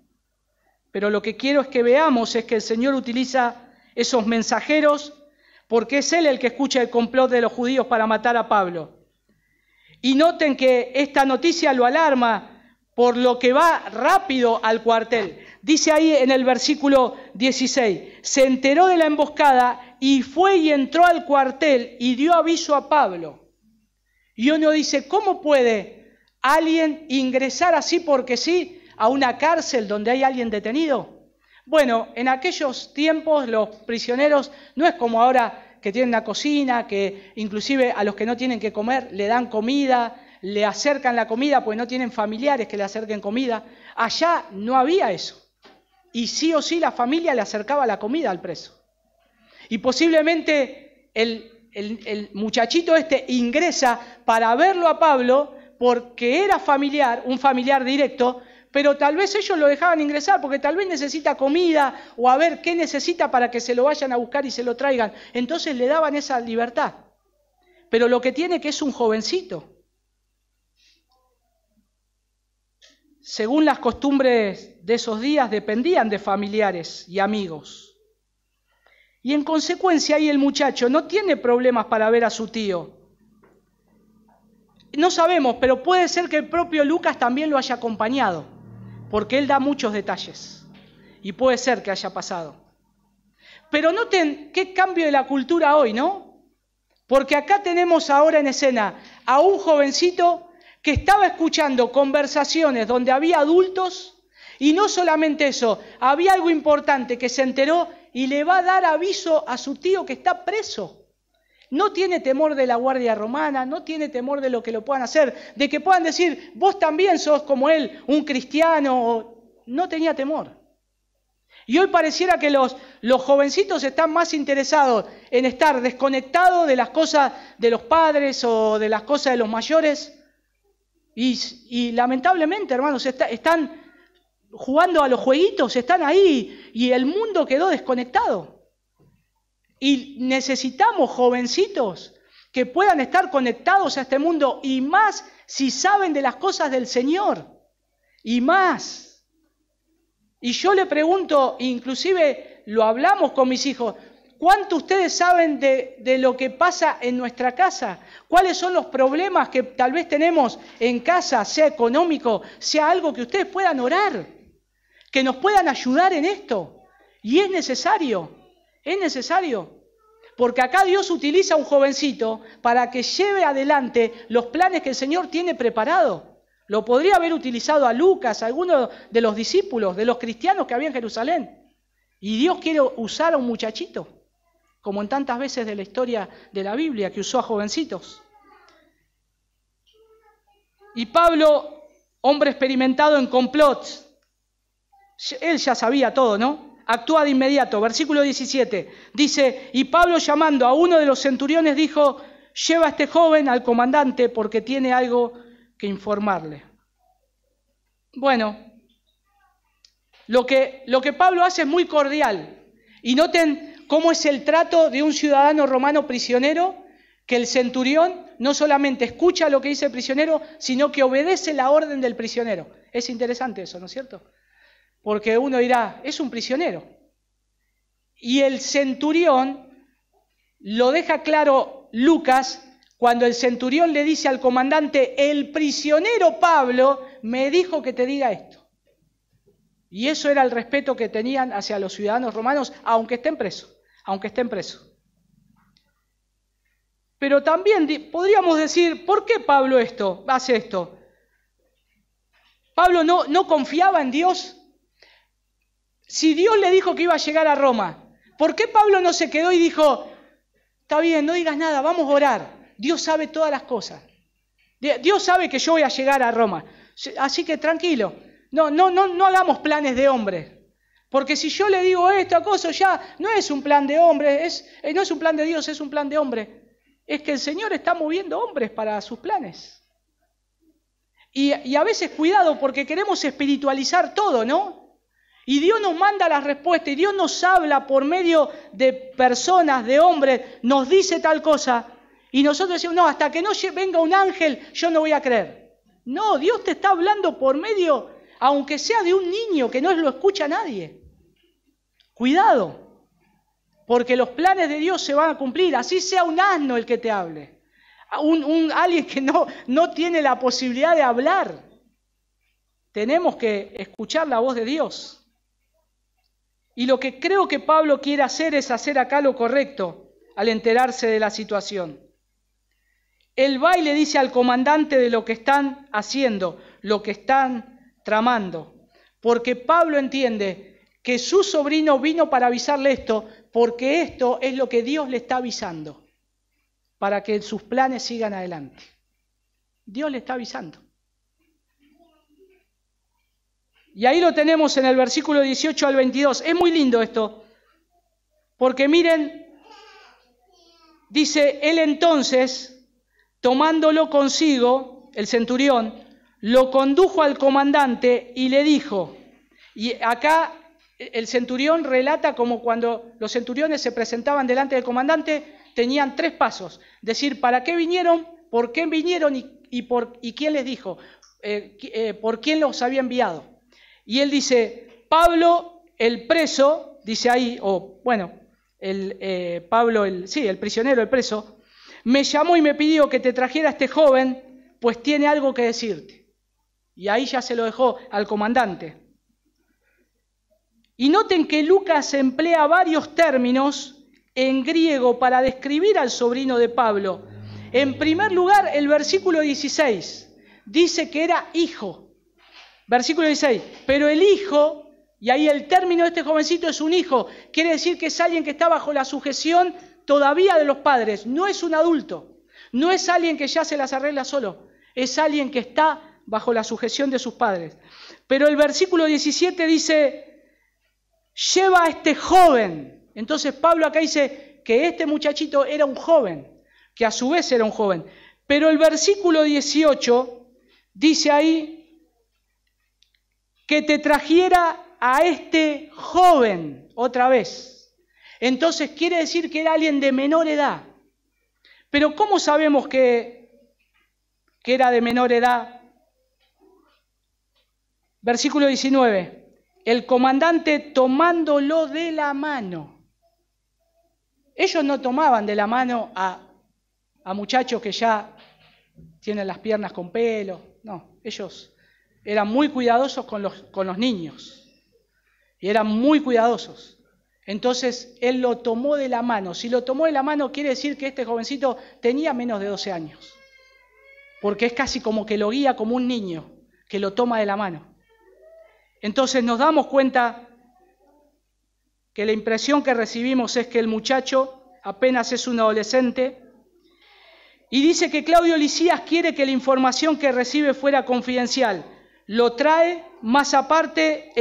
Pero lo que quiero es que veamos es que el Señor utiliza esos mensajeros porque es Él el que escucha el complot de los judíos para matar a Pablo. Y noten que esta noticia lo alarma, por lo que va rápido al cuartel. Dice ahí en el versículo 16, se enteró de la emboscada y fue y entró al cuartel y dio aviso a Pablo. Y uno dice, ¿cómo puede alguien ingresar así porque sí a una cárcel donde hay alguien detenido? Bueno, en aquellos tiempos los prisioneros no es como ahora que tienen una cocina, que inclusive a los que no tienen que comer le dan comida, le acercan la comida porque no tienen familiares que le acerquen comida. Allá no había eso. Y sí o sí la familia le acercaba la comida al preso. Y posiblemente el muchachito este ingresa para verlo a Pablo porque era familiar, un familiar directo, pero tal vez ellos lo dejaban ingresar porque tal vez necesita comida o a ver qué necesita para que se lo vayan a buscar y se lo traigan. Entonces le daban esa libertad. Pero lo que tiene que es un jovencito. Según las costumbres de esos días, dependían de familiares y amigos. Y en consecuencia ahí el muchacho no tiene problemas para ver a su tío. No sabemos, pero puede ser que el propio Lucas también lo haya acompañado, porque él da muchos detalles. Y puede ser que haya pasado. Pero noten qué cambio de la cultura hoy, ¿no? Porque acá tenemos ahora en escena a un jovencito que estaba escuchando conversaciones donde había adultos, y no solamente eso, había algo importante que se enteró y le va a dar aviso a su tío que está preso. No tiene temor de la guardia romana, no tiene temor de lo que lo puedan hacer, de que puedan decir, vos también sos como él, un cristiano. No tenía temor. Y hoy pareciera que los jovencitos están más interesados en estar desconectados de las cosas de los padres o de las cosas de los mayores. Y lamentablemente, hermanos, están jugando a los jueguitos, están ahí y el mundo quedó desconectado. Y necesitamos jovencitos que puedan estar conectados a este mundo, y más si saben de las cosas del Señor, y más. Y yo le pregunto, inclusive lo hablamos con mis hijos, ¿cuánto ustedes saben de lo que pasa en nuestra casa? ¿Cuáles son los problemas que tal vez tenemos en casa, sea económico, sea algo que ustedes puedan orar, que nos puedan ayudar en esto? Y es necesario, porque acá Dios utiliza a un jovencito para que lleve adelante los planes que el Señor tiene preparado. Lo podría haber utilizado a Lucas, a alguno de los discípulos, de los cristianos que había en Jerusalén. Y Dios quiere usar a un muchachito, como en tantas veces de la historia de la Biblia, que usó a jovencitos. Y Pablo, hombre experimentado en complots, él ya sabía todo, ¿no? Actúa de inmediato. Versículo 17, dice, y Pablo, llamando a uno de los centuriones, dijo, lleva a este joven al comandante porque tiene algo que informarle. Bueno, lo que Pablo hace es muy cordial. Y noten cómo es el trato de un ciudadano romano prisionero, que el centurión no solamente escucha lo que dice el prisionero, sino que obedece la orden del prisionero. Es interesante eso, ¿no es cierto? Porque uno dirá, es un prisionero. Y el centurión, lo deja claro Lucas, cuando el centurión le dice al comandante, el prisionero Pablo me dijo que te diga esto. Y eso era el respeto que tenían hacia los ciudadanos romanos, aunque estén presos. Pero también podríamos decir, ¿por qué Pablo hace esto? Pablo no confiaba en Dios. Si Dios le dijo que iba a llegar a Roma, ¿por qué Pablo no se quedó y dijo, está bien, no digas nada, vamos a orar? Dios sabe todas las cosas. Dios sabe que yo voy a llegar a Roma. Así que tranquilo, no hagamos planes de hombre. Porque si yo le digo esta cosa, ya no es un plan de hombre, no es un plan de Dios, es un plan de hombre. Es que el Señor está moviendo hombres para sus planes. Y a veces cuidado porque queremos espiritualizar todo, ¿no? Y Dios nos manda las respuestas y Dios nos habla por medio de personas, de hombres, nos dice tal cosa y nosotros decimos, no, hasta que no venga un ángel yo no voy a creer. No, Dios te está hablando por medio, aunque sea de un niño que no lo escucha nadie. Cuidado, porque los planes de Dios se van a cumplir, así sea un asno el que te hable, alguien que no tiene la posibilidad de hablar. Tenemos que escuchar la voz de Dios. Y lo que creo que Pablo quiere hacer es hacer acá lo correcto al enterarse de la situación. Él va y le dice al comandante de lo que están haciendo, lo que están tramando. Porque Pablo entiende que su sobrino vino para avisarle esto, porque esto es lo que Dios le está avisando, para que sus planes sigan adelante. Dios le está avisando. Y ahí lo tenemos en el versículo 18 al 22. Es muy lindo esto, porque miren, dice, él entonces, tomándolo consigo, el centurión, lo condujo al comandante y le dijo, y acá el centurión relata como cuando los centuriones se presentaban delante del comandante, tenían 3 pasos, decir, ¿para qué vinieron? ¿Por qué vinieron? ¿Y quién les dijo? ¿Por quién los había enviado? Y él dice, Pablo, el preso, dice ahí, Pablo, el prisionero, el preso, me llamó y me pidió que te trajera a este joven, pues tiene algo que decirte. Y ahí ya se lo dejó al comandante. Y noten que Lucas emplea varios términos en griego para describir al sobrino de Pablo. En primer lugar, el versículo 16 dice que era hijo. Versículo 16, pero el hijo, y ahí el término de este jovencito es un hijo, quiere decir que es alguien que está bajo la sujeción todavía de los padres, no es un adulto, no es alguien que ya se las arregla solo, es alguien que está bajo la sujeción de sus padres. Pero el versículo 17 dice, lleva a este joven. Entonces Pablo acá dice que este muchachito era un joven, que a su vez era un joven. Pero el versículo 18 dice ahí, que te trajera a este joven otra vez. Entonces quiere decir que era alguien de menor edad. Pero ¿cómo sabemos que era de menor edad? Versículo 19. El comandante tomándolo de la mano. Ellos no tomaban de la mano a muchachos que ya tienen las piernas con pelo. No, ellos eran muy cuidadosos con los niños. Y eran muy cuidadosos. Entonces él lo tomó de la mano. Si lo tomó de la mano quiere decir que este jovencito tenía menos de 12 años. Porque es casi como que lo guía como un niño, que lo toma de la mano. Entonces nos damos cuenta que la impresión que recibimos es que el muchacho apenas es un adolescente. Y dice que Claudio Lisias quiere que la información que recibe fuera confidencial. Lo trae, más aparte,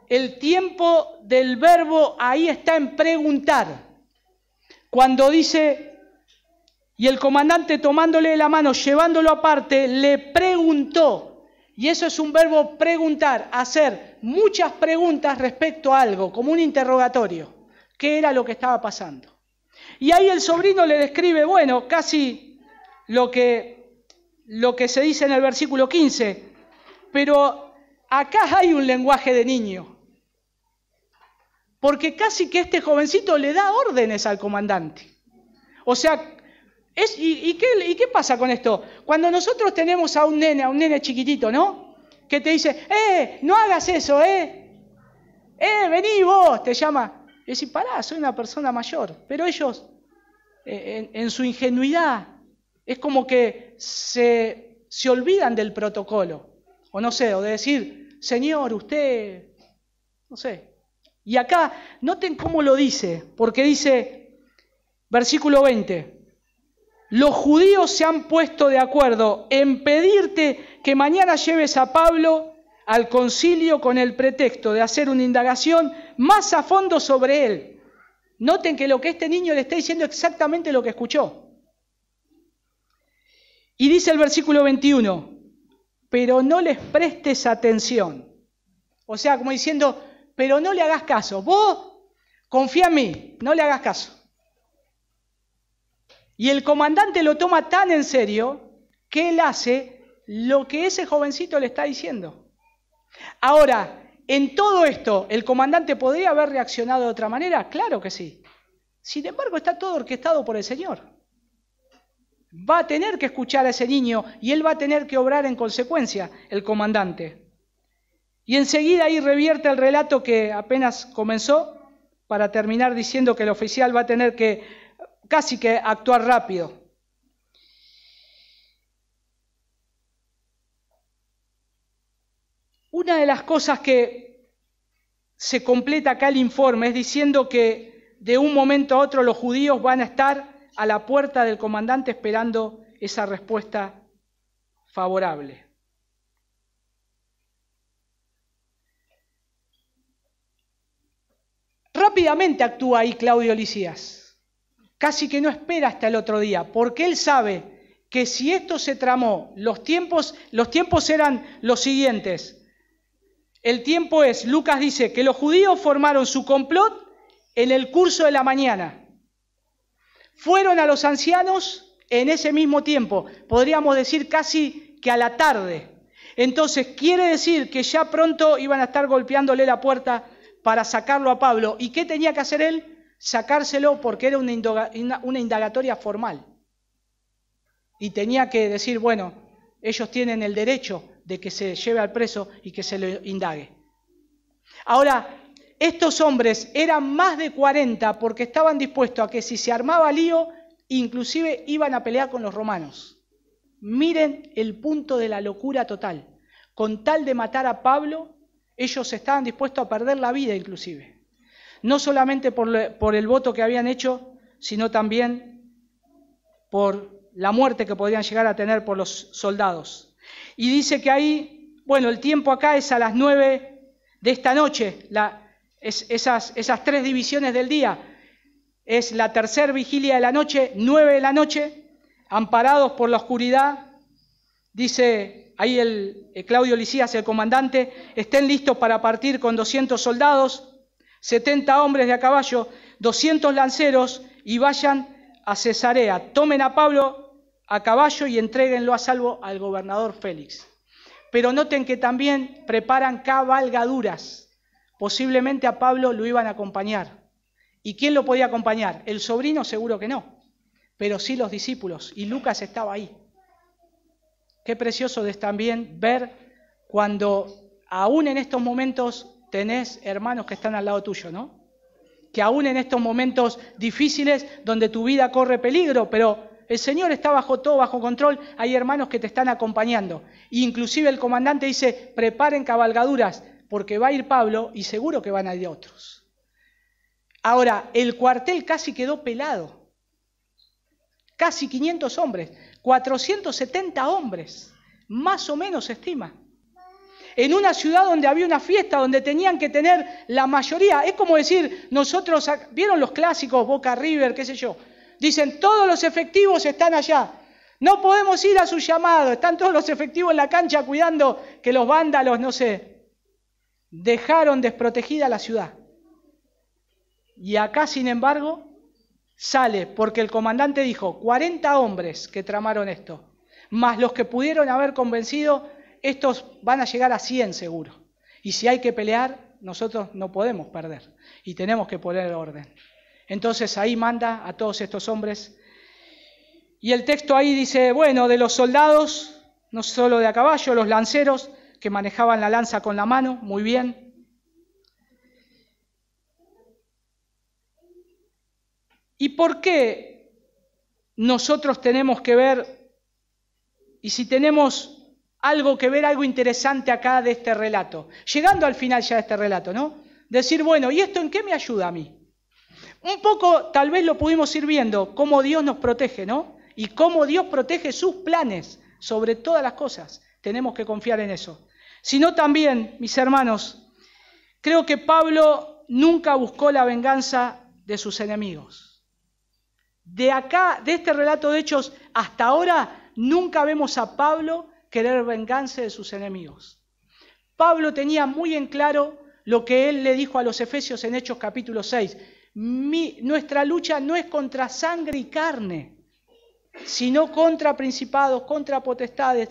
el tiempo del verbo ahí está en preguntar. Cuando dice, y el comandante tomándole de la mano, llevándolo aparte, le preguntó. Y eso es un verbo preguntar, hacer muchas preguntas respecto a algo, como un interrogatorio. ¿Qué era lo que estaba pasando? Y ahí el sobrino le describe, bueno, casi lo que se dice en el versículo 15, pero acá hay un lenguaje de niño. Porque casi que este jovencito le da órdenes al comandante. O sea, ¿y qué pasa con esto? Cuando nosotros tenemos a un nene chiquitito, ¿no? Que te dice, no hagas eso, vení vos, te llama. Y decís, pará, soy una persona mayor. Pero ellos, en su ingenuidad, es como que se olvidan del protocolo. O no sé, o de decir, señor, usted, no sé. Y acá, noten cómo lo dice, porque dice, versículo 20, los judíos se han puesto de acuerdo en pedirte que mañana lleves a Pablo al concilio con el pretexto de hacer una indagación más a fondo sobre él. Noten que lo que este niño le está diciendo es exactamente lo que escuchó. Y dice el versículo 21, pero no les prestes atención. O sea, como diciendo, pero no le hagas caso. Vos confía en mí, no le hagas caso. Y el comandante lo toma tan en serio que él hace lo que ese jovencito le está diciendo. Ahora, en todo esto, ¿el comandante podría haber reaccionado de otra manera? Claro que sí. Sin embargo, está todo orquestado por el Señor. Va a tener que escuchar a ese niño y él va a tener que obrar en consecuencia, el comandante. Y enseguida ahí revierte el relato que apenas comenzó para terminar diciendo que el oficial va a tener que casi que actuar rápido. Una de las cosas que se completa acá el informe es diciendo que de un momento a otro los judíos van a estar a la puerta del comandante esperando esa respuesta favorable. Rápidamente actúa ahí Claudio Lisias. Casi que no espera hasta el otro día, porque él sabe que si esto se tramó, los tiempos eran los siguientes. El tiempo es, Lucas dice, que los judíos formaron su complot en el curso de la mañana. Fueron a los ancianos en ese mismo tiempo, podríamos decir casi que a la tarde. Entonces quiere decir que ya pronto iban a estar golpeándole la puerta para sacarlo a Pablo. ¿Y qué tenía que hacer él? Sacárselo porque era una indagatoria formal. Y tenía que decir, bueno, ellos tienen el derecho de que se lleve al preso y que se le indague. Ahora, estos hombres eran más de 40 porque estaban dispuestos a que si se armaba lío, inclusive iban a pelear con los romanos. Miren el punto de la locura total. Con tal de matar a Pablo, ellos estaban dispuestos a perder la vida inclusive. No solamente por el voto que habían hecho, sino también por la muerte que podrían llegar a tener por los soldados. Y dice que ahí, bueno, el tiempo acá es a las 9 de esta noche, esas 3 divisiones del día, es la tercera vigilia de la noche, 9 de la noche, amparados por la oscuridad, dice ahí el Claudio Lisias, el comandante, estén listos para partir con 200 soldados, 70 hombres de a caballo, 200 lanceros, y vayan a Cesarea. Tomen a Pablo a caballo y entréguenlo a salvo al gobernador Félix. Pero noten que también preparan cabalgaduras. Posiblemente a Pablo lo iban a acompañar. ¿Y quién lo podía acompañar? El sobrino seguro que no, pero sí los discípulos, y Lucas estaba ahí. Qué precioso es también ver cuando aún en estos momentos tenés hermanos que están al lado tuyo, ¿no? Que aún en estos momentos difíciles donde tu vida corre peligro, pero el Señor está todo bajo control, hay hermanos que te están acompañando. E inclusive el comandante dice, preparen cabalgaduras, porque va a ir Pablo y seguro que van a ir otros. Ahora, el cuartel casi quedó pelado. Casi 500 hombres, 470 hombres, más o menos se estima. En una ciudad donde había una fiesta, donde tenían que tener la mayoría. Es como decir, nosotros, ¿vieron los clásicos, Boca River, qué sé yo? Dicen, todos los efectivos están allá. No podemos ir a su llamado. Están todos los efectivos en la cancha cuidando que los vándalos, no sé, dejaron desprotegida la ciudad. Y acá, sin embargo, sale, porque el comandante dijo, 40 hombres que tramaron esto, más los que pudieron haber convencido, estos van a llegar a 100 seguro. Y si hay que pelear, nosotros no podemos perder. Y tenemos que poner orden. Entonces ahí manda a todos estos hombres. Y el texto ahí dice, bueno, de los soldados, no solo de a caballo, los lanceros, que manejaban la lanza con la mano, muy bien. ¿Y por qué nosotros tenemos que ver, y si tenemos algo que ver, algo interesante acá de este relato? Llegando al final ya de este relato, ¿no? Decir, bueno, ¿y esto en qué me ayuda a mí? Un poco tal vez lo pudimos ir viendo, cómo Dios nos protege, ¿no? Y cómo Dios protege sus planes sobre todas las cosas. Tenemos que confiar en eso. Sino también, mis hermanos, creo que Pablo nunca buscó la venganza de sus enemigos. De acá, de este relato de Hechos, hasta ahora, nunca vemos a Pablo querer vengarse de sus enemigos. Pablo tenía muy en claro lo que él le dijo a los Efesios en Hechos capítulo 6. Nuestra lucha no es contra sangre y carne, sino contra principados, contra potestades,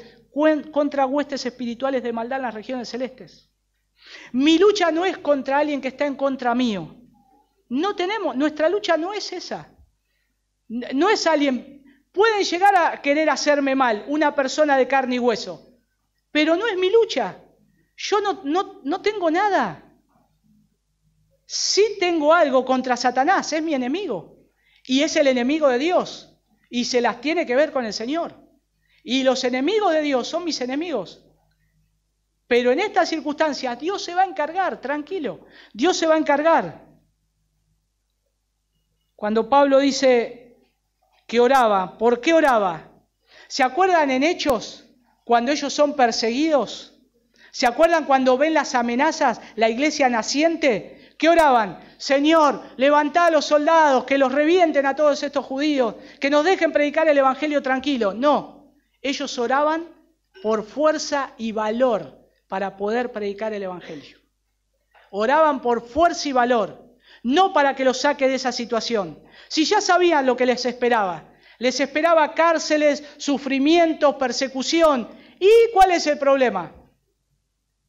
contra huestes espirituales de maldad en las regiones celestes. Mi lucha no es contra alguien que está en contra mío. Nuestra lucha no es esa. No es alguien, pueden llegar a querer hacerme mal, una persona de carne y hueso, pero no es mi lucha. Yo no tengo nada. Sí tengo algo contra Satanás, es mi enemigo, y es el enemigo de Dios, y se las tiene que ver con el Señor. Y los enemigos de Dios son mis enemigos. Pero en estas circunstancias Dios se va a encargar, tranquilo, Dios se va a encargar. Cuando Pablo dice que oraba, ¿por qué oraba? ¿Se acuerdan en Hechos cuando ellos son perseguidos? ¿Se acuerdan cuando ven las amenazas, la iglesia naciente? ¿Qué oraban? Señor, levantá a los soldados, que los revienten a todos estos judíos, que nos dejen predicar el evangelio tranquilo. No, ellos oraban por fuerza y valor para poder predicar el evangelio. Oraban por fuerza y valor, no para que los saque de esa situación. Si ya sabían lo que les esperaba cárceles, sufrimientos, persecución. ¿Y cuál es el problema?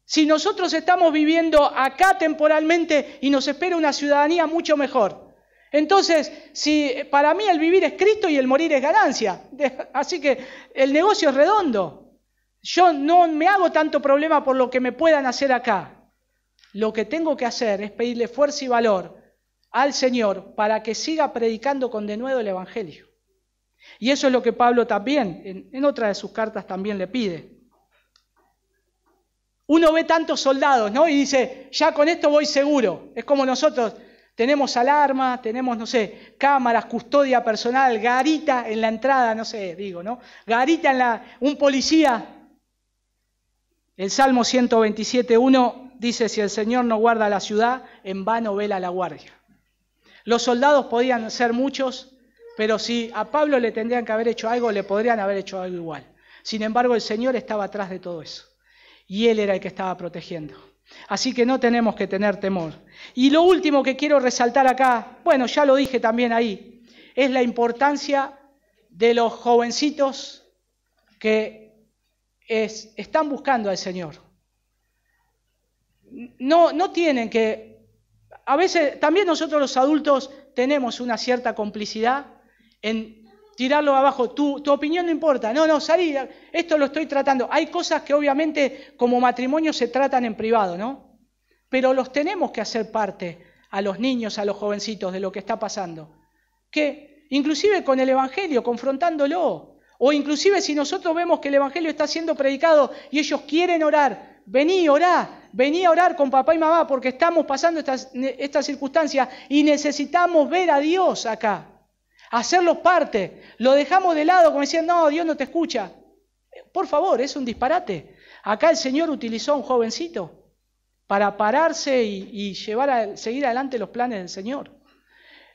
Si nosotros estamos viviendo acá temporalmente y nos espera una ciudadanía mucho mejor. Entonces, si para mí el vivir es Cristo y el morir es ganancia. Así que el negocio es redondo. Yo no me hago tanto problema por lo que me puedan hacer acá. Lo que tengo que hacer es pedirle fuerza y valor al Señor para que siga predicando con denuedo el Evangelio. Y eso es lo que Pablo también, en otra de sus cartas también le pide. Uno ve tantos soldados, ¿no? Y dice, ya con esto voy seguro. Es como nosotros, tenemos alarma, tenemos, no sé, cámaras, custodia personal, garita en la entrada, no sé, digo, ¿no? Garita un policía. El Salmo 127:1 dice, si el Señor no guarda la ciudad, en vano vela la guardia. Los soldados podían ser muchos, pero si a Pablo le tendrían que haber hecho algo, le podrían haber hecho algo igual. Sin embargo, el Señor estaba atrás de todo eso. Y Él era el que estaba protegiendo. Así que no tenemos que tener temor. Y lo último que quiero resaltar acá, bueno, ya lo dije también ahí, es la importancia de los jovencitos que están buscando al Señor. No tienen que... A veces también nosotros los adultos tenemos una cierta complicidad en tirarlo abajo. Tu opinión no importa. No, salí, esto lo estoy tratando. Hay cosas que obviamente como matrimonio se tratan en privado, ¿no? Pero los tenemos que hacer parte a los niños, a los jovencitos de lo que está pasando. Que inclusive con el Evangelio, confrontándolo, o inclusive si nosotros vemos que el Evangelio está siendo predicado y ellos quieren orar, vení a orar con papá y mamá porque estamos pasando estas circunstancias y necesitamos ver a Dios acá. Hacerlos parte. Lo dejamos de lado como diciendo, no, Dios no te escucha. Por favor, es un disparate. Acá el Señor utilizó a un jovencito para pararse y seguir adelante los planes del Señor.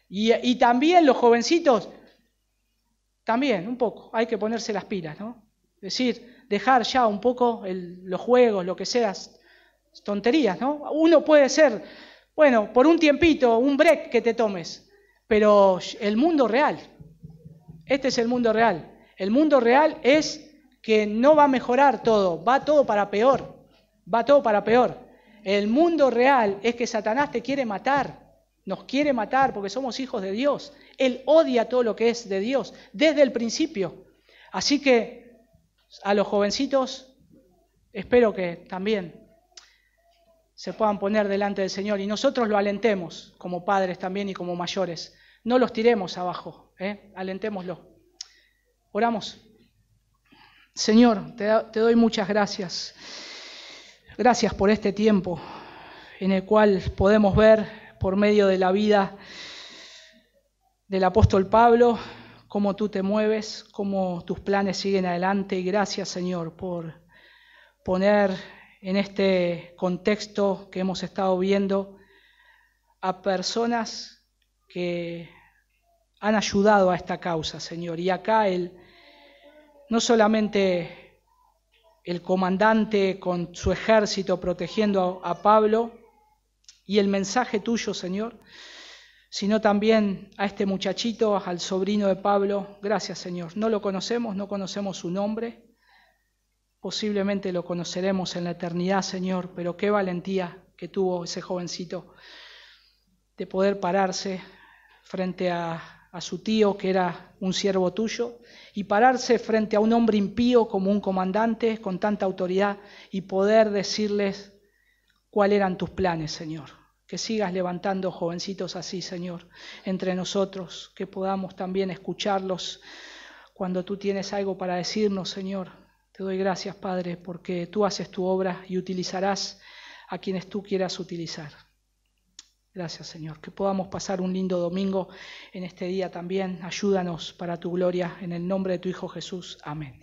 Y también los jovencitos, también un poco, hay que ponerse las pilas, ¿no? Es decir, dejar ya un poco los juegos, lo que sea, tonterías, ¿no? Uno puede ser, bueno, por un tiempito, un break que te tomes, pero el mundo real, este es el mundo real. El mundo real es que no va a mejorar todo, va todo para peor, va todo para peor. El mundo real es que Satanás te quiere matar, nos quiere matar porque somos hijos de Dios. Él odia todo lo que es de Dios desde el principio. Así que a los jovencitos espero que también se puedan poner delante del Señor y nosotros lo alentemos como padres también y como mayores. No los tiremos abajo, alentémoslo. Oramos. Señor, te doy muchas gracias. Gracias por este tiempo en el cual podemos ver por medio de la vida del apóstol Pablo cómo tú te mueves, cómo tus planes siguen adelante. Y gracias, Señor, por poner en este contexto que hemos estado viendo a personas que han ayudado a esta causa, Señor. Y acá no solamente el comandante con su ejército protegiendo a Pablo y el mensaje tuyo, Señor, sino también a este muchachito, al sobrino de Pablo. Gracias, Señor. No lo conocemos, no conocemos su nombre. Posiblemente lo conoceremos en la eternidad, Señor, pero qué valentía que tuvo ese jovencito de poder pararse frente a su tío, que era un siervo tuyo, y pararse frente a un hombre impío como un comandante con tanta autoridad y poder decirles cuáles eran tus planes, Señor. Que sigas levantando jovencitos así, Señor, entre nosotros, que podamos también escucharlos cuando tú tienes algo para decirnos, Señor. Te doy gracias, Padre, porque tú haces tu obra y utilizarás a quienes tú quieras utilizar. Gracias, Señor. Que podamos pasar un lindo domingo en este día también. Ayúdanos para tu gloria. En el nombre de tu Hijo Jesús. Amén.